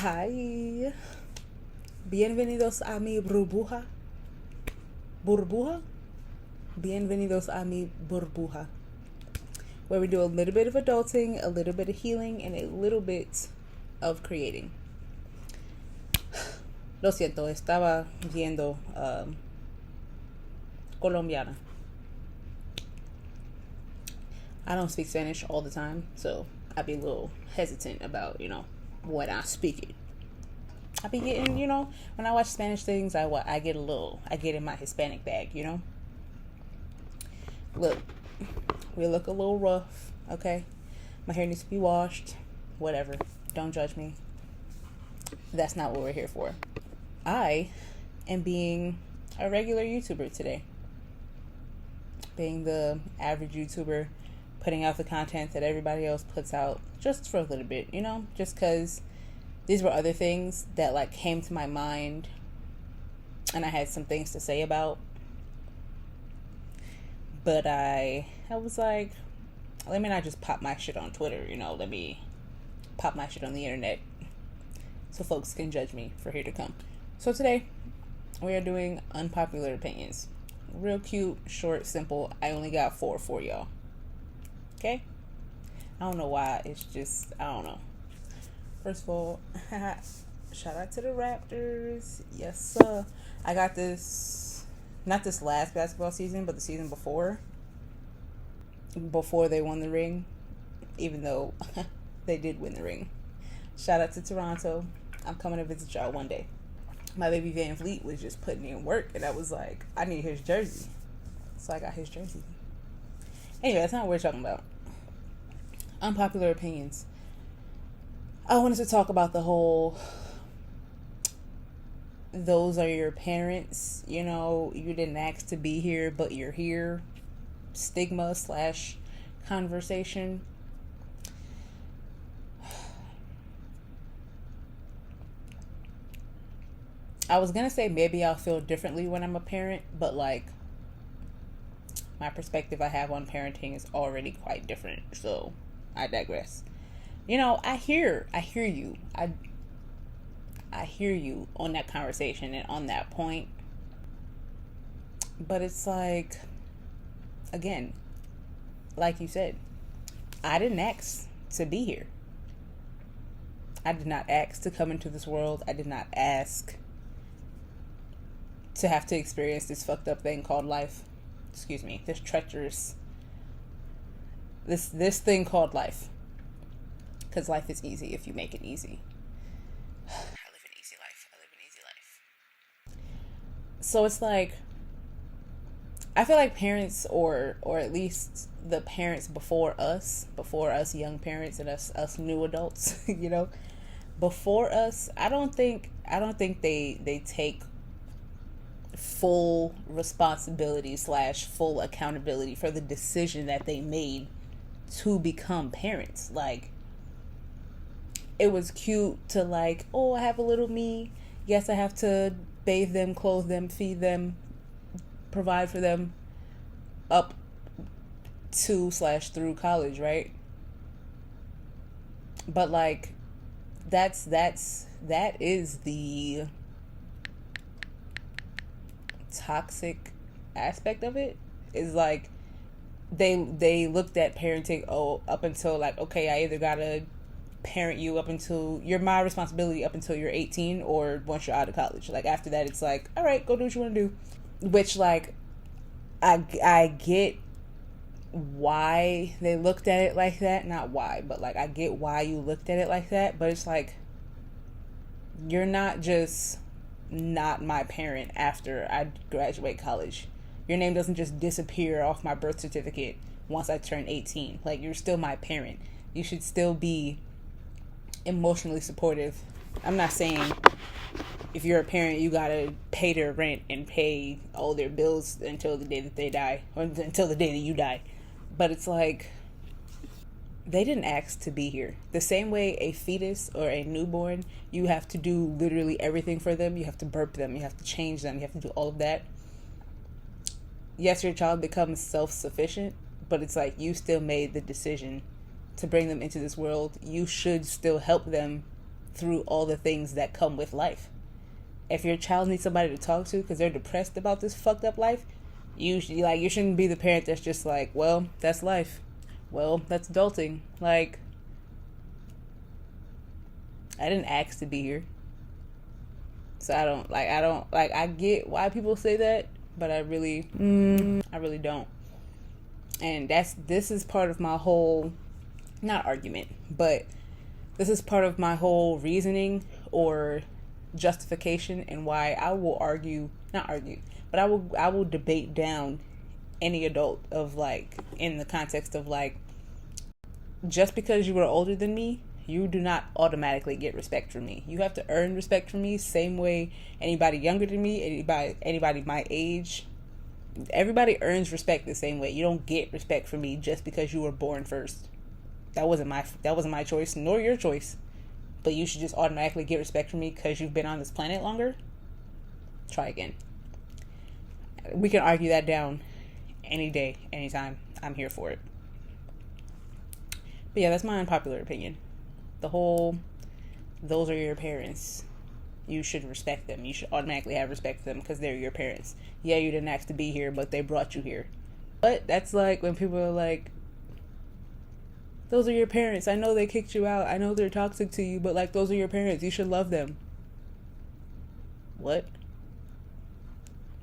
Hi. Bienvenidos a mi burbuja. Burbuja? Bienvenidos a mi burbuja. Where we do a little bit of adulting, a little bit of healing, and a little bit of creating. Lo siento, estaba viendo Colombiana. I don't speak Spanish all the time, so I'd be a little hesitant about, when I speak it. I be getting, when I watch Spanish things, I get in my Hispanic bag, Look, we look a little rough, okay? My hair needs to be washed, whatever. Don't judge me. That's not what we're here for. I am being a regular YouTuber today. Being the average YouTuber, putting out the content that everybody else puts out just for a little bit, just because these were other things that came to my mind and I had some things to say about. But I was like, let me not just pop my shit on Twitter, let me pop my shit on the internet so folks can judge me for here to come. So today we are doing unpopular opinions. Real cute, short, simple. I only got 4 for y'all. Okay? I don't know why. It's just, I don't know. First of all, shout out to the Raptors. Yes, sir. I got this, not this last basketball season, but the season before they won the ring, even though they did win the ring. Shout out to Toronto. I'm coming to visit y'all one day. My baby Van Vliet was just putting in work, and I was like, I need his jersey. So I got his jersey. Anyway, that's not what we're talking about. Unpopular opinions. I wanted to talk about the whole, those are your parents, you didn't ask to be here, but you're here, stigma / conversation. I was going to say maybe I'll feel differently when I'm a parent, but my perspective I have on parenting is already quite different, so I digress. I hear you. I hear you on that conversation and on that point. But it's again, like you said, I didn't ask to be here. I did not ask to come into this world. I did not ask to have to experience this fucked up thing called life. Excuse me, this treacherous, this thing called life. Because life is easy if you make it easy. I live an easy life. So it's I feel like parents, or at least the parents before us young parents and us new adults, before us, I don't think they take full responsibility / full accountability for the decision that they made to become parents. It was cute to I have a little me. Yes, I have to bathe them, clothe them, feed them, provide for them up to / through college, right? But that is the toxic aspect of it. Is they looked at parenting up until okay, I either gotta parent you up until you're my responsibility up until you're 18 or once you're out of college. After that it's all right, go do what you want to do, which I get why they looked at it like that. Not why, but I get why you looked at it like that, but it's you're not just not my parent after I graduate college. Your name doesn't just disappear off my birth certificate once I turn 18. You're still my parent. You should still be emotionally supportive. I'm not saying if you're a parent you gotta pay their rent and pay all their bills until the day that they die, or until the day that you die, but it's they didn't ask to be here. The same way a fetus or a newborn, you have to do literally everything for them. You have to burp them, you have to change them, you have to do all of that. Yes, your child becomes self-sufficient, but it's you still made the decision to bring them into this world. You should still help them through all the things that come with life. If your child needs somebody to talk to because they're depressed about this fucked up life, you shouldn't be the parent that's just like, well, that's life. Well, that's adulting. Like, I didn't ask to be here. So I get why people say that, but I really don't. And this is part of my whole, not argument, but this is part of my whole reasoning or justification and why I will not argue, but I will debate down any adult of like, in the context of like, just because you were older than me, you do not automatically get respect from me. You have to earn respect from me, same way anybody younger than me, anybody my age, everybody earns respect the same way. You don't get respect from me just because you were born first. That wasn't my choice, nor your choice. But you should just automatically get respect from me because you've been on this planet longer. Try again. We can argue that down any day, anytime. I'm here for it. But yeah, that's my unpopular opinion. The whole, those are your parents. You should respect them. You should automatically have respect for them because they're your parents. Yeah, you didn't ask to be here, but they brought you here. But that's like when people are like, those are your parents. I know they kicked you out. I know they're toxic to you, but like, those are your parents. You should love them. What?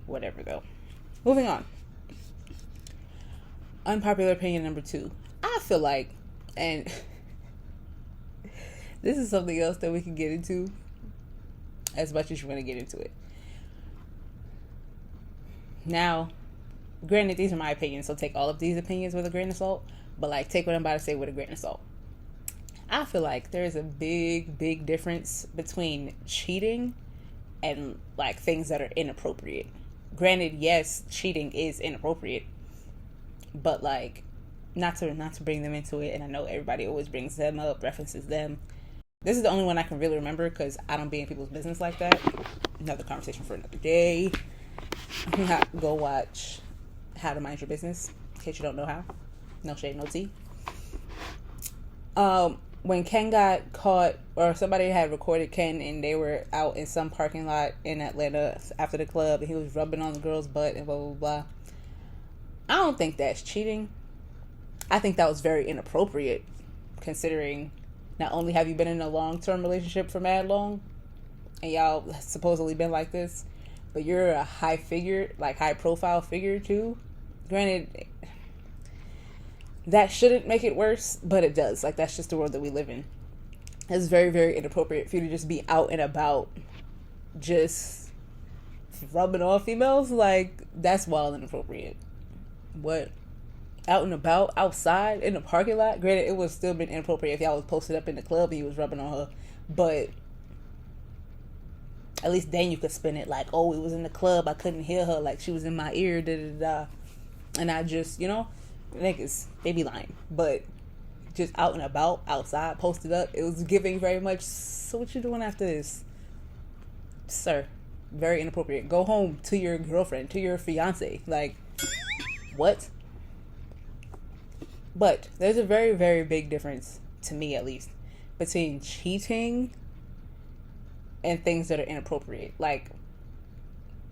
Whatever, though. Moving on. Unpopular opinion number 2. I feel like, and this is something else that we can get into as much as you want to get into it. Now, granted, these are my opinions, so take all of these opinions with a grain of salt. But like, take what I'm about to say with a grain of salt. I feel like there's a big difference between cheating and like things that are inappropriate. Granted, yes, cheating is inappropriate, but like, not to bring them into it. And I know everybody always brings them up, references them. This is the only one I can really remember because I don't be in people's business like that. Another conversation for another day. Go watch How to Mind Your Business in case you don't know how. No shade, no tea. When Ken got caught, or somebody had recorded Ken, and they were out in some parking lot in Atlanta after the club, and he was rubbing on the girl's butt and blah, blah, blah. I don't think that's cheating. I think that was very inappropriate, considering not only have you been in a long-term relationship for mad long, and y'all supposedly been like this, but you're a high-profile figure too. Granted, that shouldn't make it worse, but it does. Like, that's just the world that we live in. It's very, very inappropriate for you to just be out and about, just rubbing on females. Like, that's wild and inappropriate. What? Out and about, outside, in the parking lot? Granted, it would still been inappropriate if y'all was posted up in the club and he was rubbing on her. But at least then you could spin it like, oh, it was in the club, I couldn't hear her, like she was in my ear, da-da-da. And I just, niggas, they be lying. But just out and about, outside, posted up, it was giving very much, so what you doing after this? Sir, very inappropriate. Go home to your girlfriend, to your fiance. Like, what? But there's a very, very big difference, to me at least, between cheating and things that are inappropriate. Like,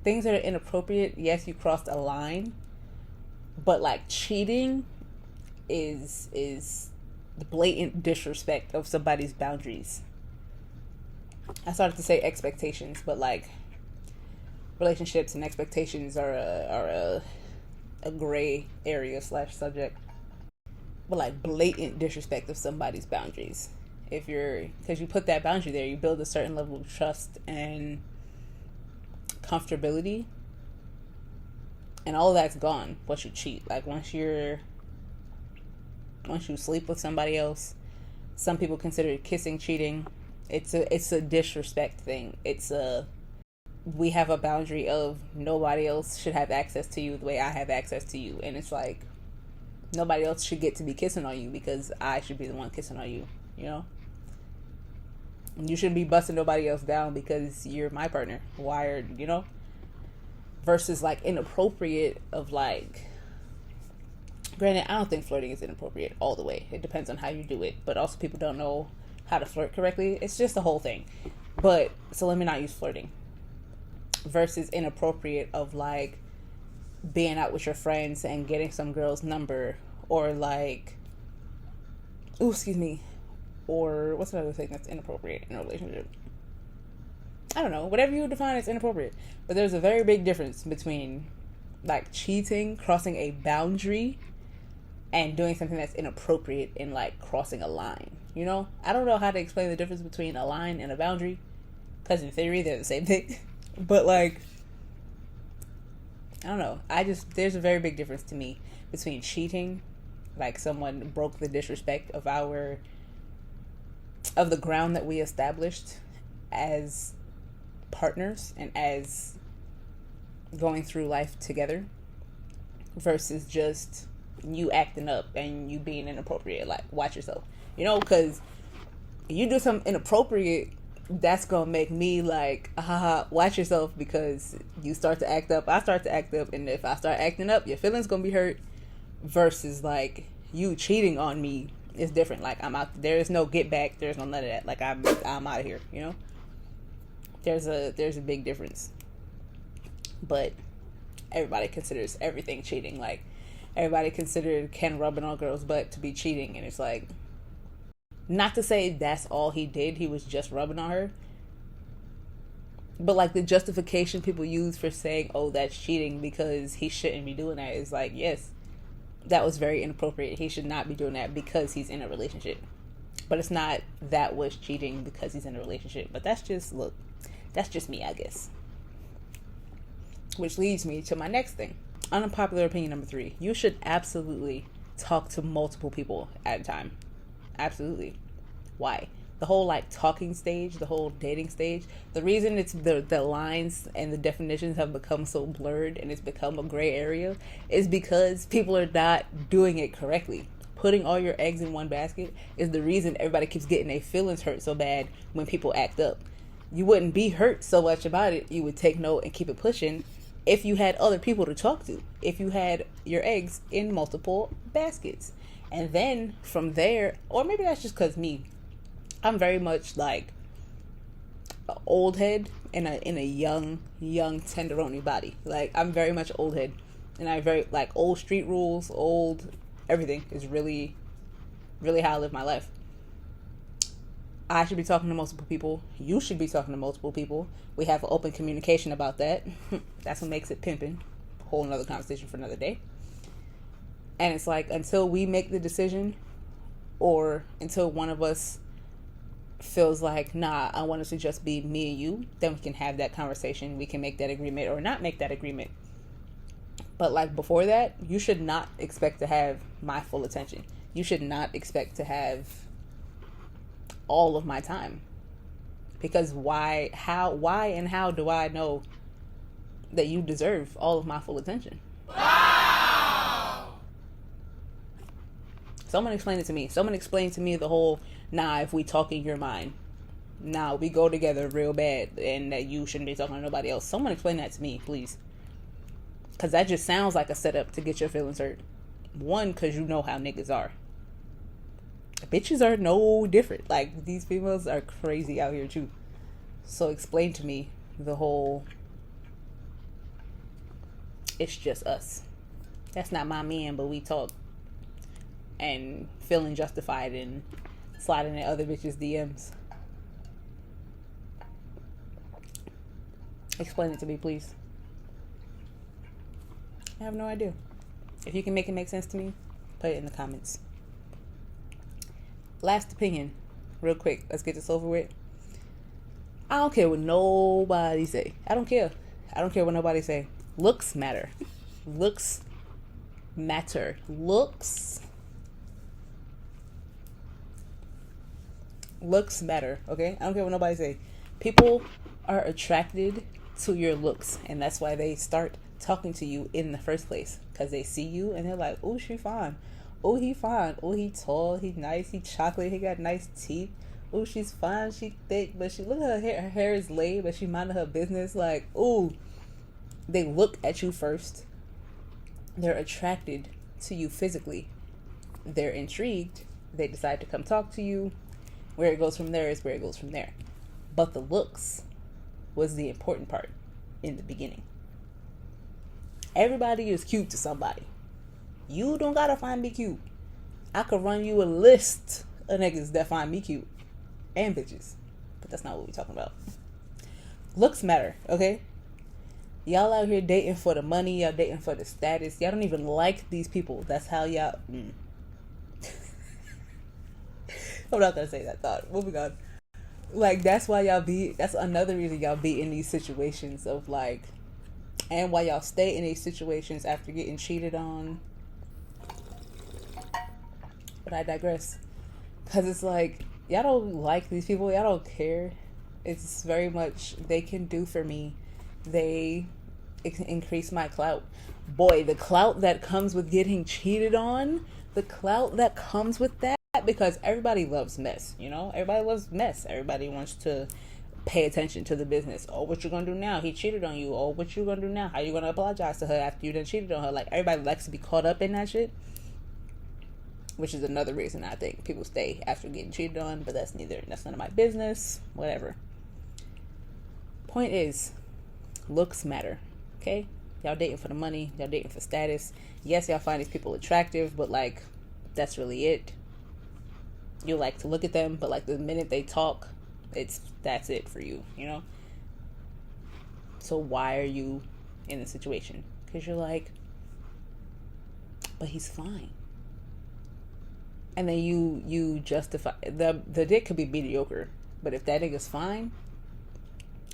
things that are inappropriate, yes, you crossed a line, but like, cheating is the blatant disrespect of somebody's boundaries. I started to say expectations, but like, relationships and expectations are a gray area / subject. But like, blatant disrespect of somebody's boundaries. Because you put that boundary there, you build a certain level of trust and comfortability, and all of that's gone once you cheat. Like, once you sleep with somebody else, some people consider kissing cheating. It's a disrespect thing. We have a boundary of nobody else should have access to you the way I have access to you, and it's like, nobody else should get to be kissing on you because I should be the one kissing on you, You shouldn't be busting nobody else down because you're my partner. Versus like inappropriate of like, granted, I don't think flirting is inappropriate all the way. It depends on how you do it. But also, people don't know how to flirt correctly. It's just the whole thing. But so let me not use flirting versus inappropriate of like being out with your friends and getting some girl's number, or like, oh, excuse me, or what's another thing that's inappropriate in a relationship? I don't know, whatever you define as inappropriate. But there's a very big difference between like cheating, crossing a boundary, and doing something that's inappropriate in like crossing a line. You know, I don't know how to explain the difference between a line and a boundary, because in theory they're the same thing. But like, I don't know. There's a very big difference to me between cheating, like someone broke the disrespect of the ground that we established as partners and as going through life together, versus just you acting up and you being inappropriate. Like, watch yourself, you know, because you do something inappropriate, that's gonna make me like, watch yourself, because you start to act up, I start to act up, and if I start acting up, your feelings gonna be hurt. Versus like you cheating on me is different. Like, I'm out, there is no get back, there's no none of that. Like, I'm out of here, you know. There's a big difference. But everybody considers everything cheating. Like, everybody considered Ken rubbing on a girl's butt to be cheating, and it's like, not to say that's all he did, he was just rubbing on her, but like the justification people use for saying, oh, that's cheating because he shouldn't be doing that, is like, yes, that was very inappropriate, he should not be doing that because he's in a relationship. But it's not that was cheating because he's in a relationship. But that's just me, I guess. Which leads me to my next thing. Unpopular opinion number 3. You should absolutely talk to multiple people at a time. Absolutely. Why? The whole like talking stage, the whole dating stage, the reason it's the lines and the definitions have become so blurred and it's become a gray area is because people are not doing it correctly. Putting all your eggs in one basket is the reason everybody keeps getting their feelings hurt so bad when people act up. You wouldn't be hurt so much about it. You would take note and keep it pushing if you had other people to talk to, if you had your eggs in multiple baskets. And then from there, or maybe that's just because I'm very much like an old head in a young tenderoni body. Like, I'm very much old head, and I very like old street rules, old everything is really, really how I live my life. I should be talking to multiple people. You should be talking to multiple people. We have open communication about that. That's what makes it pimping. Whole another conversation for another day. And it's like, until we make the decision, or until one of us feels like, nah, I want it to just be me and you, then we can have that conversation. We can make that agreement or not make that agreement. But like before that, you should not expect to have my full attention. You should not expect to have all of my time. Because why and how do I know that you deserve all of my full attention? Someone explain it to me. Someone explain to me the whole, nah, if we talking, you're mine. Nah, we go together real bad and that you shouldn't be talking to nobody else. Someone explain that to me, please. Because that just sounds like a setup to get your feelings hurt. One, because you know how niggas are. Bitches are no different. Like, these females are crazy out here too. So explain to me the whole, it's just us. That's not my man, but we talk. And feeling justified in sliding in other bitches' DMs. Explain it to me, please. I have no idea. If you can make it make sense to me, put it in the comments. Last opinion, real quick. Let's get this over with. I don't care what nobody say. I don't care what nobody say. Looks matter. Looks matter. Looks matter, okay? I don't care what nobody say. People are attracted to your looks, and that's why they start talking to you in the first place, because they see you and they're like, oh, she fine. Oh, he fine. Oh, he tall. He nice. He chocolate. He got nice teeth. Oh, she's fine. She thick, but she look at her hair. Her hair is laid, but she minding her business. Like, ooh, they look at you first. They're attracted to you physically. They're intrigued. They decide to come talk to you. Where it goes from there is where it goes from there. But the looks was the important part in the beginning. Everybody is cute to somebody. You don't gotta find me cute. I could run you a list of niggas that find me cute. And bitches. But that's not what we're talking about. Looks matter, okay? Y'all out here dating for the money. Y'all dating for the status. Y'all don't even like these people. That's how y'all... I'm not gonna say that thought. Moving on. Like, that's why y'all be... That's another reason y'all be in these situations of, like... And why y'all stay in these situations after getting cheated on. But I digress. Because it's like... Y'all don't like these people. Y'all don't care. It's very much... They can do for me. They increase my clout. Boy, the clout that comes with getting cheated on. The clout that comes with that. Because everybody loves mess, you know? Everybody loves mess. Everybody wants to pay attention to the business. Oh, what you gonna do now? He cheated on you. Oh, what you gonna do now? How you gonna apologize to her after you done cheated on her? Like, everybody likes to be caught up in that shit. Which is another reason I think people stay after getting cheated on. But that's none of my business. Whatever. Point is, looks matter. Okay? Y'all dating for the money. Y'all dating for status. Yes, y'all find these people attractive. But, like, that's really it. You like to look at them, but like the minute they talk, that's it for you, you know? So why are you in the situation? Because you're like, but he's fine. And then you justify the dick could be mediocre, but if that nigga's fine,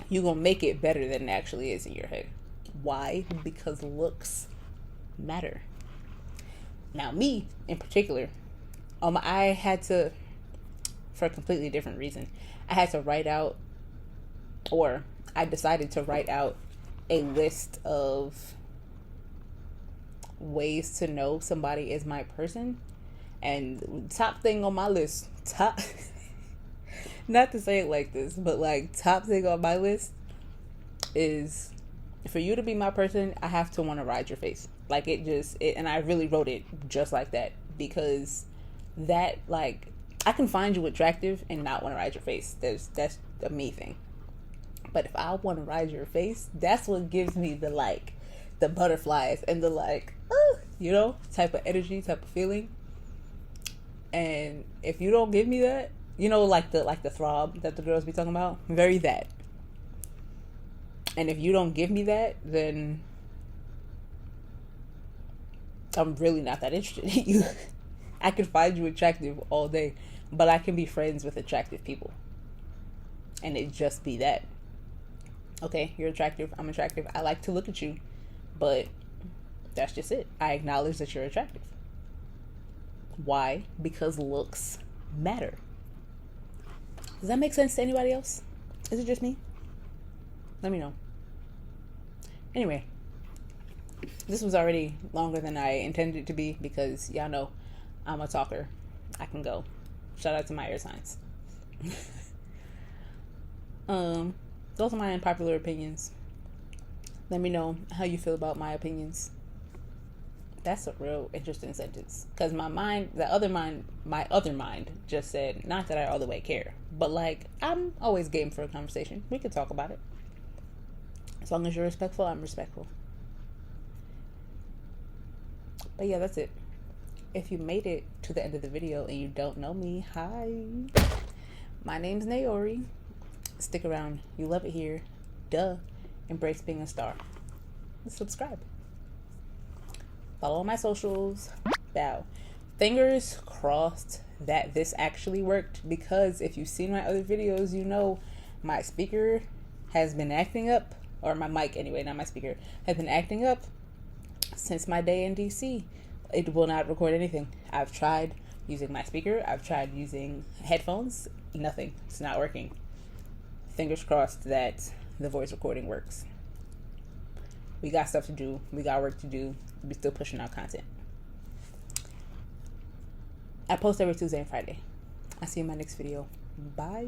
you gonna make it better than it actually is in your head. Why? Because looks matter. Now, me in particular, I had to, for a completely different reason, I had to write out, or I decided to write out a list of ways to know somebody is my person. And top thing on my list, not to say it like this, but like top thing on my list is, for you to be my person, I have to want to ride your face. Like and I really wrote it just like that, because that, like, I can find you attractive and not want to ride your face. That's a me thing. But if I want to ride your face, that's what gives me the, like, the butterflies and the, like, you know, type of energy, type of feeling. And if you don't give me that, you know, like the throb that the girls be talking about, very that. And if you don't give me that, then I'm really not that interested in you. I can find you attractive all day, but I can be friends with attractive people. And it just be that. Okay, you're attractive, I'm attractive, I like to look at you, but that's just it. I acknowledge that you're attractive. Why? Because looks matter. Does that make sense to anybody else? Is it just me? Let me know. Anyway, this was already longer than I intended it to be, because y'all know I'm a talker. I can go. Shout out to my air signs. Those are my unpopular opinions. Let me know how you feel about my opinions. That's a real interesting sentence, because my other mind just said, not that I all the way care, but like, I'm always game for a conversation. We can talk about it. As long as you're respectful, I'm respectful. But yeah, that's it. If you made it to the end of the video and you don't know me, hi. My name's Naori. Stick around. You love it here. Duh. Embrace being a star. Subscribe. Follow all my socials. Bow. Fingers crossed that this actually worked, because if you've seen my other videos, you know my speaker has been acting up, or my mic anyway, not my speaker, has been acting up since my day in DC. It will not record anything. I've tried using my speaker. I've tried using headphones. Nothing. It's not working. Fingers crossed that the voice recording works. We got stuff to do. We got work to do. We're still pushing out content. I post every Tuesday and Friday. I'll see you in my next video. Bye.